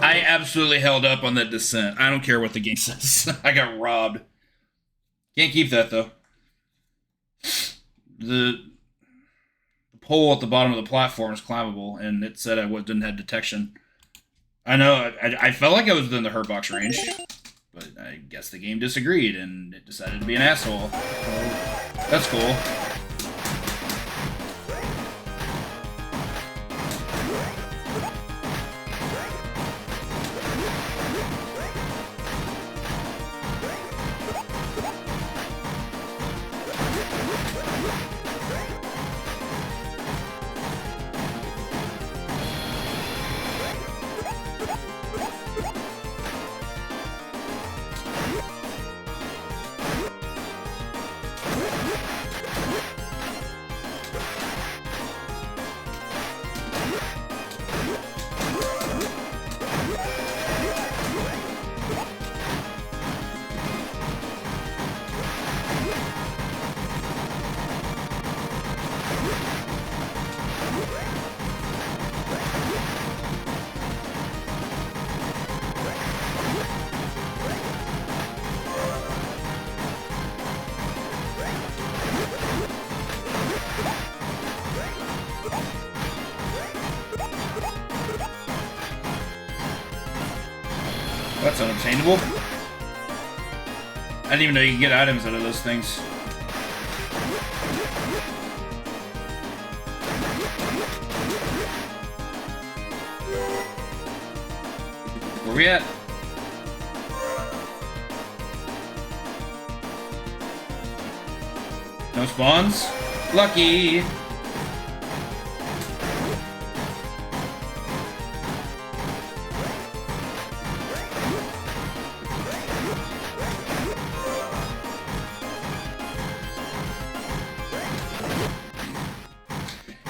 I absolutely held up on that descent. I don't care what the game says. I got robbed. Can't keep that, though. The pole at the bottom of the platform is climbable, and it said I didn't have detection. I know, I felt like I was within the hurt box range, but I guess the game disagreed, and it decided to be an asshole. That's cool. That's unobtainable. I didn't even know you could get items out of those things. Where we at? No spawns? Lucky!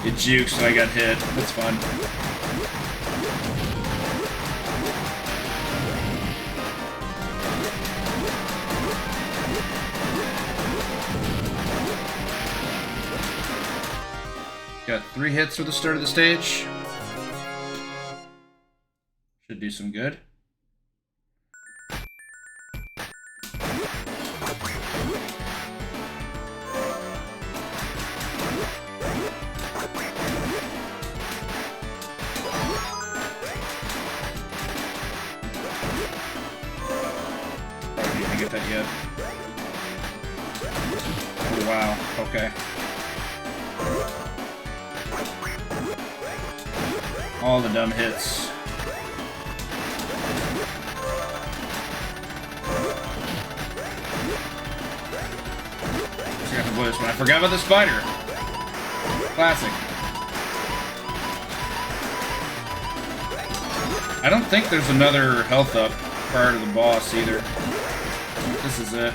It juked, so I got hit. That's fun. Got 3 hits for the start of the stage. Should do some good. Get that yet. Oh, wow. Okay. All the dumb hits. I forgot this one. I forgot about the spider. Classic. I don't think there's another health up prior to the boss either. This is it.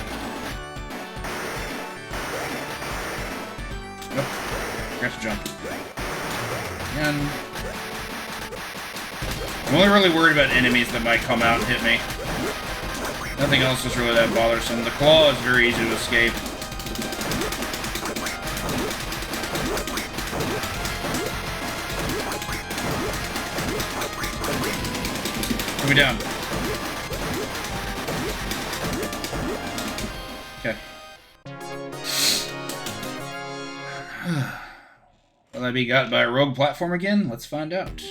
Nope. Forgot to jump. And I'm only really worried about enemies that might come out and hit me. Nothing else is really that bothersome. The claw is very easy to escape. Put me down. Okay. Will I be got by a rogue platform again? Let's find out.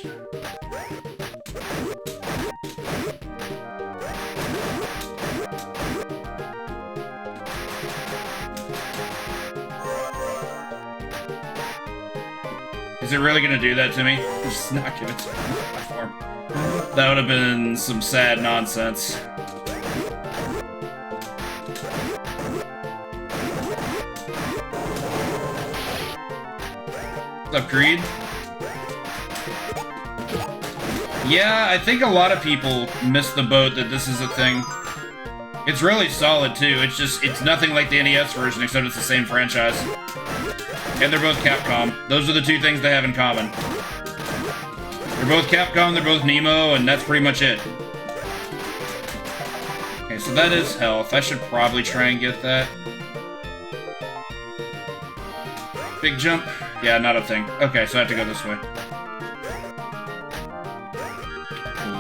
Is it really gonna do that to me? Just not give it to me. Platform. That would have been some sad nonsense. What's up, Creed? Yeah, I think a lot of people miss the boat that this is a thing. It's really solid, too. It's nothing like the NES version, except it's the same franchise. And they're both Capcom. Those are the 2 things they have in common. They're both Capcom, they're both Nemo, and that's pretty much it. Okay, so that is health. I should probably try and get that. Big jump? Yeah, not a thing. Okay, so I have to go this way.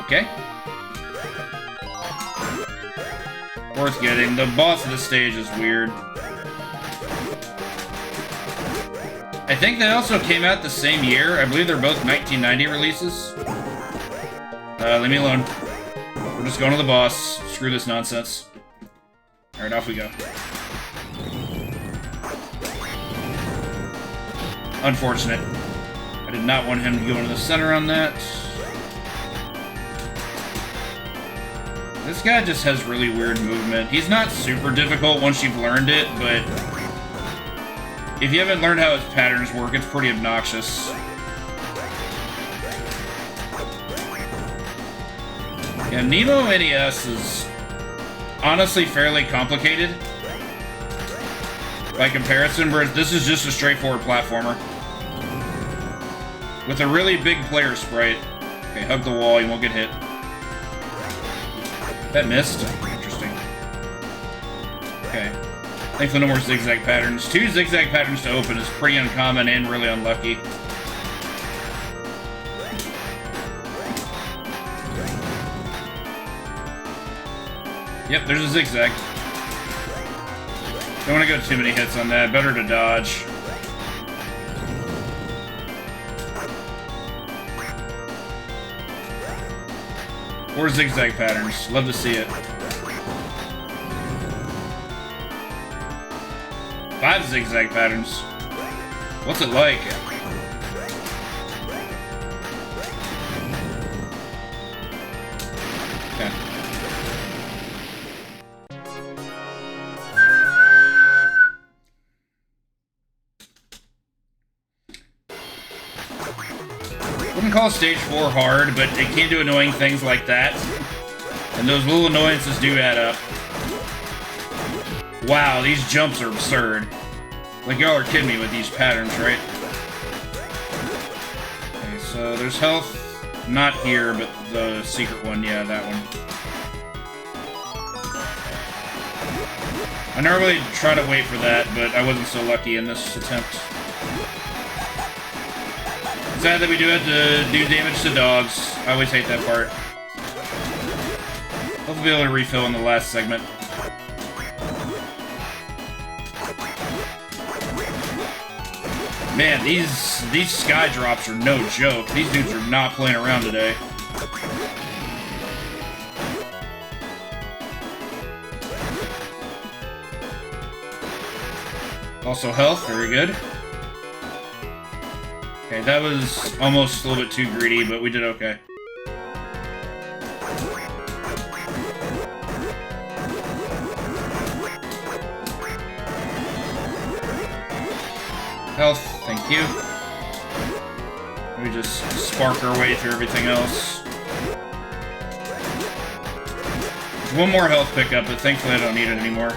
Okay. Worth getting. The boss of the stage is weird. I think they also came out the same year. I believe they're both 1990 releases. Leave me alone. We're just going to the boss. Screw this nonsense. Alright, off we go. Unfortunate. I did not want him to go into the center on that. This guy just has really weird movement. He's not super difficult once you've learned it, but if you haven't learned how his patterns work, it's pretty obnoxious. Yeah, Nemo NES is honestly fairly complicated by comparison, whereas this is just a straightforward platformer with a really big player sprite. Okay, hug the wall, you won't get hit. That missed? Interesting. Okay. Thankfully no more zigzag patterns. 2 zigzag patterns to open is pretty uncommon and really unlucky. Yep, there's a zigzag. Don't want to go too many hits on that. Better to dodge. Or zigzag patterns. Love to see it. 5 zigzag patterns. What's it like? Okay. Wouldn't call stage 4 hard, but it can do annoying things like that. And those little annoyances do add up. Wow, these jumps are absurd. Like, y'all are kidding me with these patterns, right? Okay, so there's health. Not here, but the secret one. Yeah, that one. I normally try to wait for that, but I wasn't so lucky in this attempt. Sad that we do have to do damage to dogs. I always hate that part. Hopefully be able to refill in the last segment. Man, these sky drops are no joke. These dudes are not playing around today. Also health, very good. Okay, that was almost a little bit too greedy, but we did okay. Health, thank you. We just spark our way through everything else. One more health pickup, but thankfully I don't need it anymore.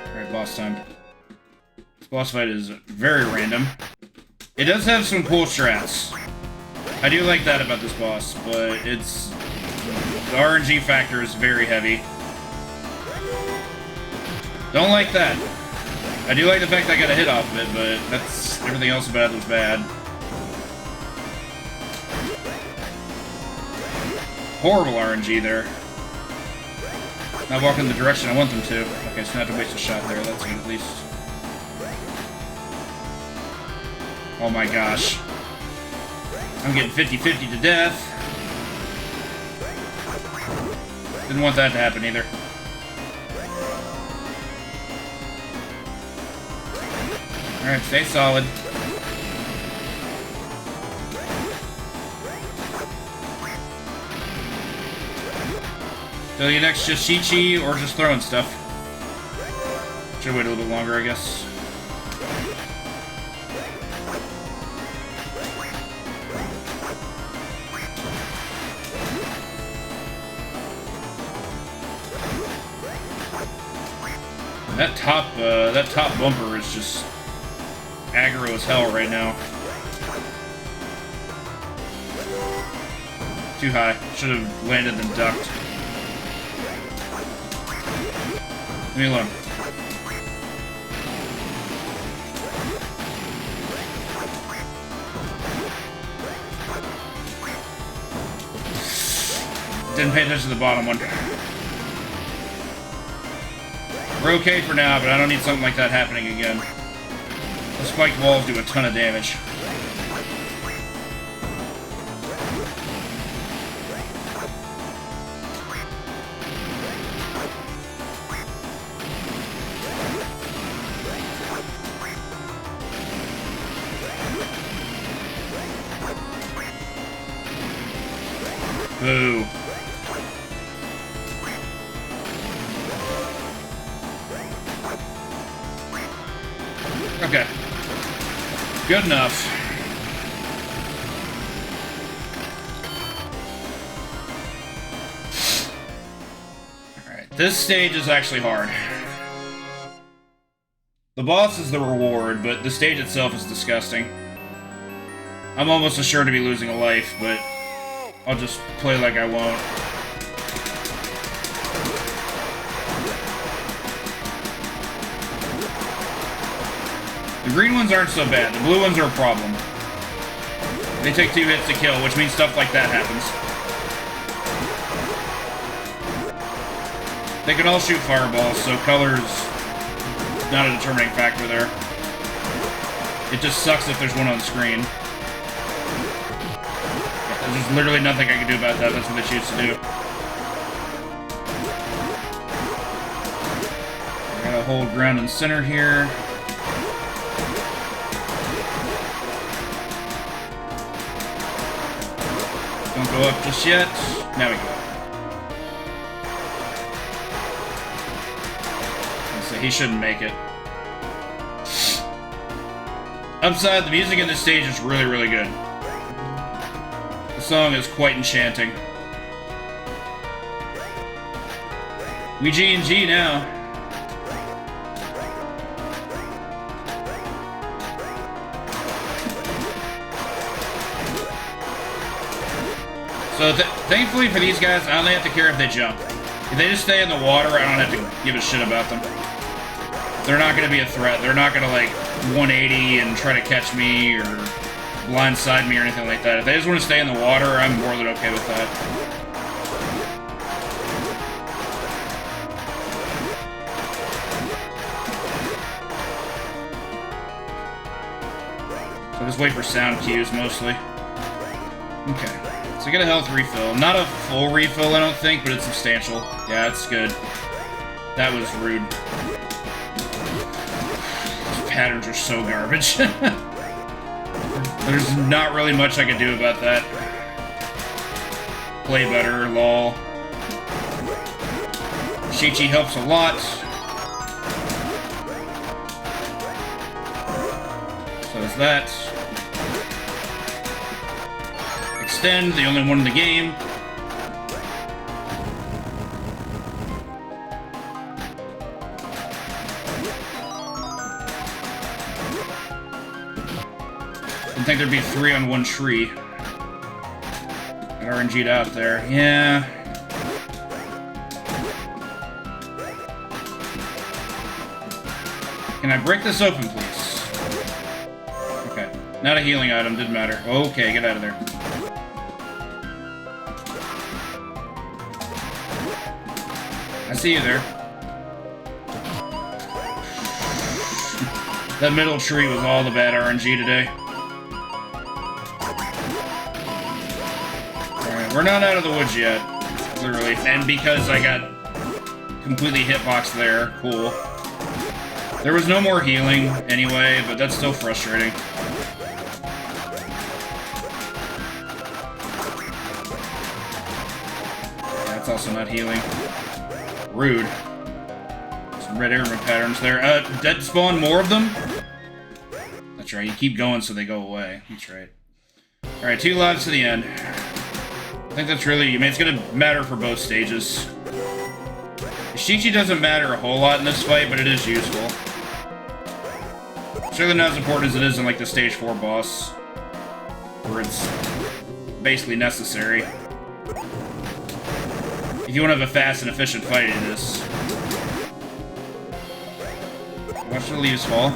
Alright, boss time. This boss fight is very random. It does have some cool strats. I do like that about this boss, but it's... the RNG factor is very heavy. Don't like that. I do like the fact that I got a hit off of it, but that's... everything else about it was bad. Horrible RNG there. Not walking the direction I want them to. Okay, so not to waste a shot there. That's good at least. Oh my gosh. I'm getting 50-50 to death. Didn't want that to happen either. Alright, stay solid. Till you next just Chi-Chi or just throwing stuff. Should wait a little bit longer, I guess. That top bumper is just aggro as hell right now. Too high. Should have landed and ducked. Leave me alone. Didn't pay attention to the bottom one. We're okay for now, but I don't need something like that happening again. The spiked walls do a ton of damage. Boo. Okay. Good enough. Alright, this stage is actually hard. The boss is the reward, but the stage itself is disgusting. I'm almost assured to be losing a life, but I'll just play like I won't. The green ones aren't so bad. The blue ones are a problem. They take 2 hits to kill, which means stuff like that happens. They can all shoot fireballs, so color's not a determining factor there. It just sucks if there's one on the screen. There's literally nothing I can do about that. That's what they choose to do. I gotta hold ground and center here. Don't go up just yet. Now we go. So he shouldn't make it. Upside, the music in this stage is really, really good. The song is quite enchanting. We G&G now. So thankfully for these guys, I only have to care if they jump. If they just stay in the water, I don't have to give a shit about them. They're not going to be a threat. They're not going to, like, 180 and try to catch me or blindside me or anything like that. If they just want to stay in the water, I'm more than okay with that. So just wait for sound cues, mostly. Okay. So I get a health refill. Not a full refill, I don't think, but it's substantial. Yeah, it's good. That was rude. These patterns are so garbage. There's not really much I can do about that. Play better, lol. Shichi helps a lot. So is that. Extend, the only one in the game. Didn't think there'd be 3 on one tree. Got RNG'd out there. Yeah. Can I break this open, please? Okay. Not a healing item, didn't matter. Okay, get out of there. I see you there. That middle tree was all the bad RNG today. Alright, we're not out of the woods yet. Literally. And because I got completely hitboxed there. Cool. There was no more healing anyway, but that's still frustrating. That's also not healing. Rude. Some red airman patterns there. Dead spawn more of them? That's right, you keep going so they go away. That's right. Alright, 2 lives to the end. I think that's really, I mean, it's gonna matter for both stages. Shichi doesn't matter a whole lot in this fight, but it is useful. Certainly not as important as it is in, like, the Stage 4 boss, where it's basically necessary. If you want to have a fast and efficient fight, it is. Watch the leaves fall.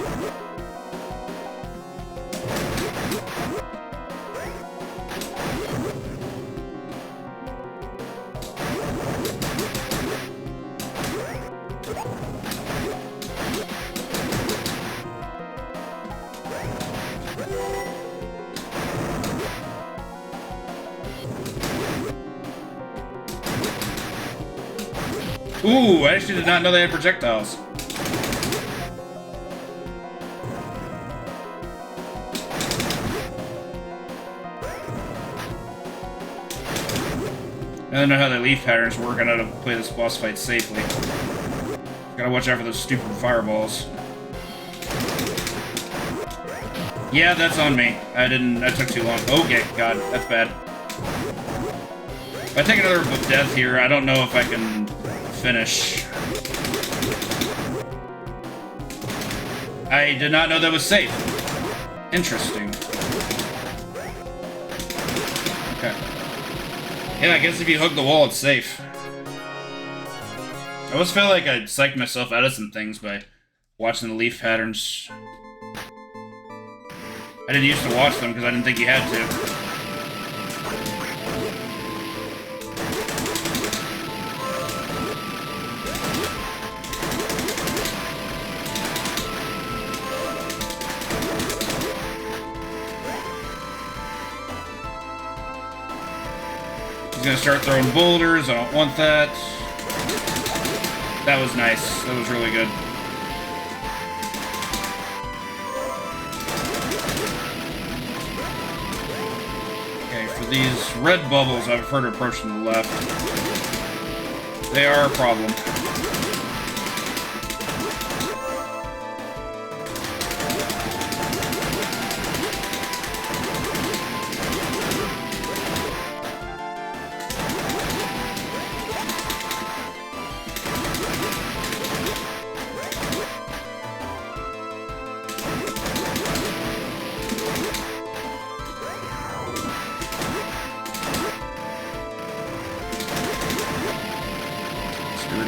Ooh, I actually did not know they had projectiles. I don't know how the leaf patterns work. I know how to play this boss fight safely. Gotta watch out for those stupid fireballs. Yeah, that's on me. I took too long. Okay, God, that's bad. If I take another death here, I don't know if I can finish. I did not know that was safe. Interesting. Okay. Yeah, I guess if you hook the wall, it's safe. I always feel like I psyched myself out of some things by watching the leaf patterns. I didn't used to watch them because I didn't think you had to. He's gonna start throwing boulders. I don't want that. That was nice. That was really good. Okay, for these red bubbles, I prefer to approach from the left. They are a problem.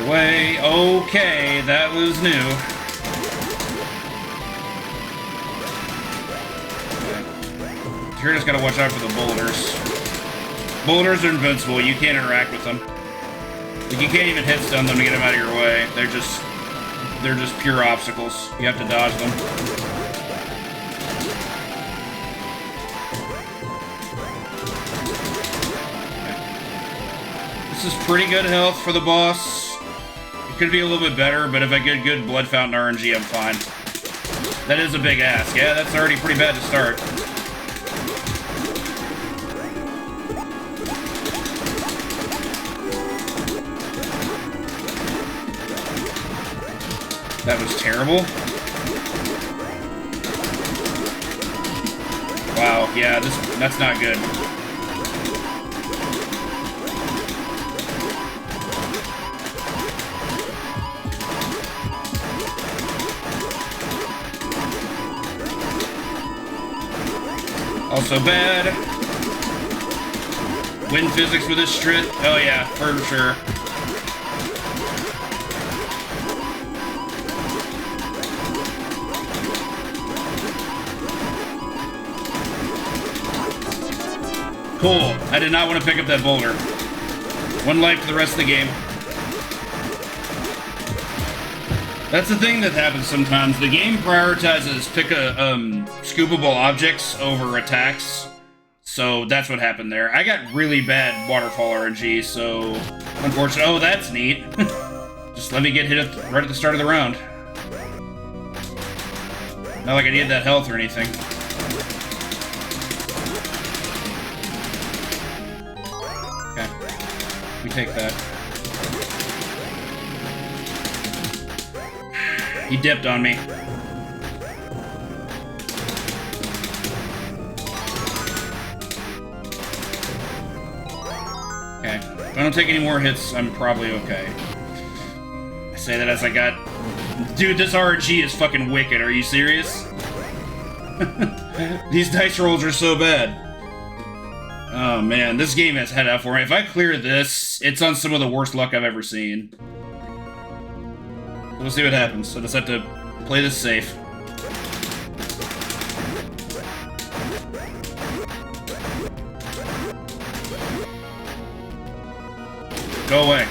Away. Okay, that was new. Okay. You're just gotta watch out for the boulders. Boulders are invincible. You can't interact with them. Like, you can't even hit stun them to get them out of your way. They're just pure obstacles. You have to dodge them. Okay. This is pretty good health for the boss. Could be a little bit better, but if I get good blood fountain RNG, I'm fine. That is a big ask. Yeah, that's already pretty bad to start. That was terrible. Wow, yeah, that's not good. Also bad. Wind physics with this strit. Oh yeah, for sure. Cool. I did not want to pick up that boulder. One life for the rest of the game. That's the thing that happens sometimes. The game prioritizes scoopable objects over attacks. So that's what happened there. I got really bad waterfall RNG, so unfortunately. Oh, that's neat. Just let me get hit right at the start of the round. Not like I needed that health or anything. Okay. We take that. He dipped on me. Okay. If I don't take any more hits, I'm probably okay. I say that as I got... Dude, this RNG is fucking wicked. Are you serious? These dice rolls are so bad. Oh, man. This game has head out for me. If I clear this, it's on some of the worst luck I've ever seen. We'll see what happens. So I just have to play this safe. Go away.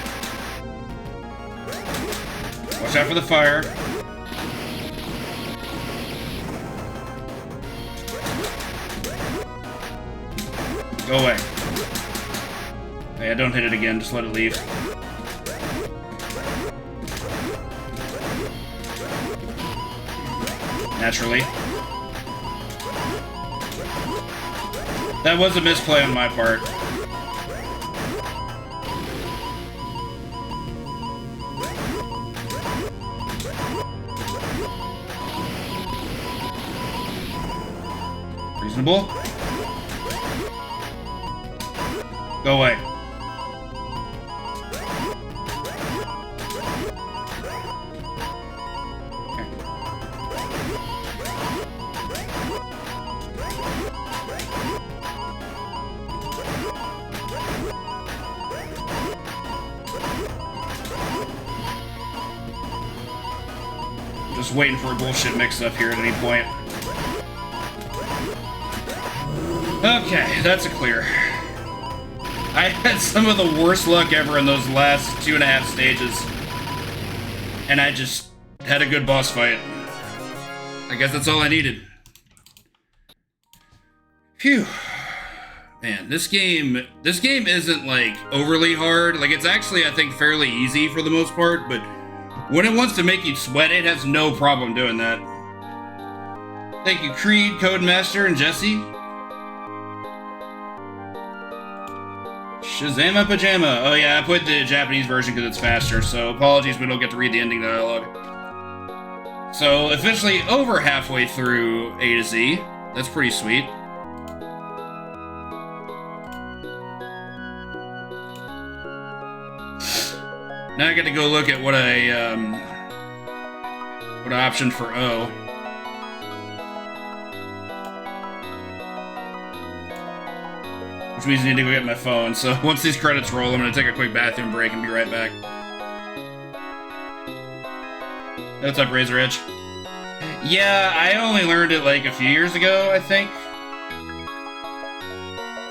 Watch out for the fire. Go away. Yeah, don't hit it again. Just let it leave. Naturally. That was a misplay on my part. Reasonable. Go away. Just waiting for a bullshit mix-up here at any point. Okay, that's a clear. I had some of the worst luck ever in those last 2.5 stages. And I just had a good boss fight. I guess that's all I needed. Phew. Man, this game isn't, like, overly hard. Like, it's actually, I think, fairly easy for the most part, but when it wants to make you sweat, it has no problem doing that. Thank you, Creed, Codemaster, and Jesse. Shazama Pajama. Oh yeah, I put the Japanese version because it's faster, so apologies we don't get to read the ending dialogue. So, officially over halfway through A to Z. That's pretty sweet. Now I get to go look at what I optioned for O. Which means I need to go get my phone, so once these credits roll, I'm gonna take a quick bathroom break and be right back. What's up, Razor Edge? Yeah, I only learned it like a few years ago, I think.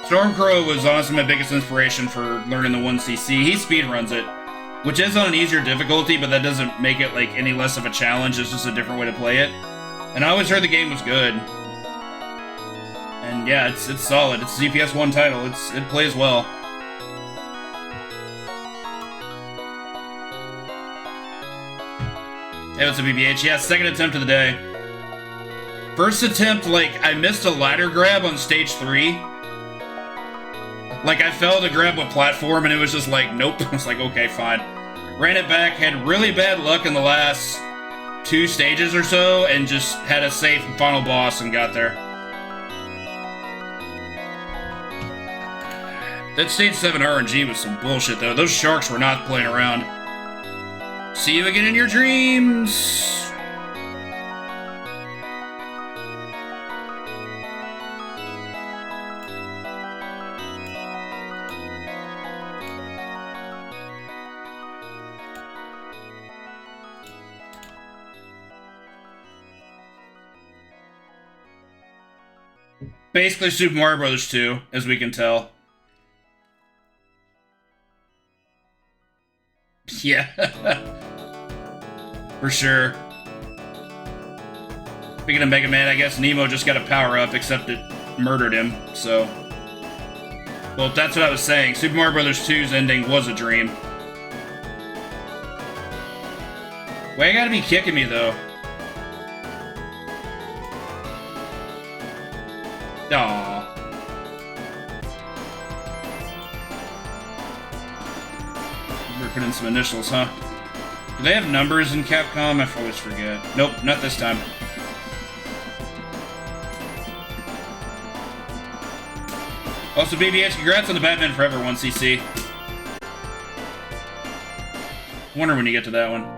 Stormcrow was honestly my biggest inspiration for learning the 1cc. He speedruns it, which is on an easier difficulty, but that doesn't make it like any less of a challenge, it's just a different way to play it. And I always heard the game was good. And yeah, it's solid. It's a ZPS 1 title. It plays well. Hey, what's up, BBH? Yeah, second attempt of the day. First attempt, like, I missed a ladder grab on stage 3. Like, I fell to grab a platform, and it was just like, nope. I was like, okay, fine. Ran it back, had really bad luck in the last 2 stages or so, and just had a safe final boss and got there. That stage 7 RNG was some bullshit, though. Those sharks were not playing around. See you again in your dreams! Basically Super Mario Bros. 2, as we can tell. Yeah. For sure. Speaking of Mega Man, I guess Nemo just got a power-up, except it murdered him, so... Well, that's what I was saying. Super Mario Bros. 2's ending was a dream. Why you gotta be kicking me, though? Aww. We're putting in some initials, huh? Do they have numbers in Capcom? I always forget. Nope, not this time. Also, BBH, congrats on the Batman Forever 1cc. Wonder when you get to that one.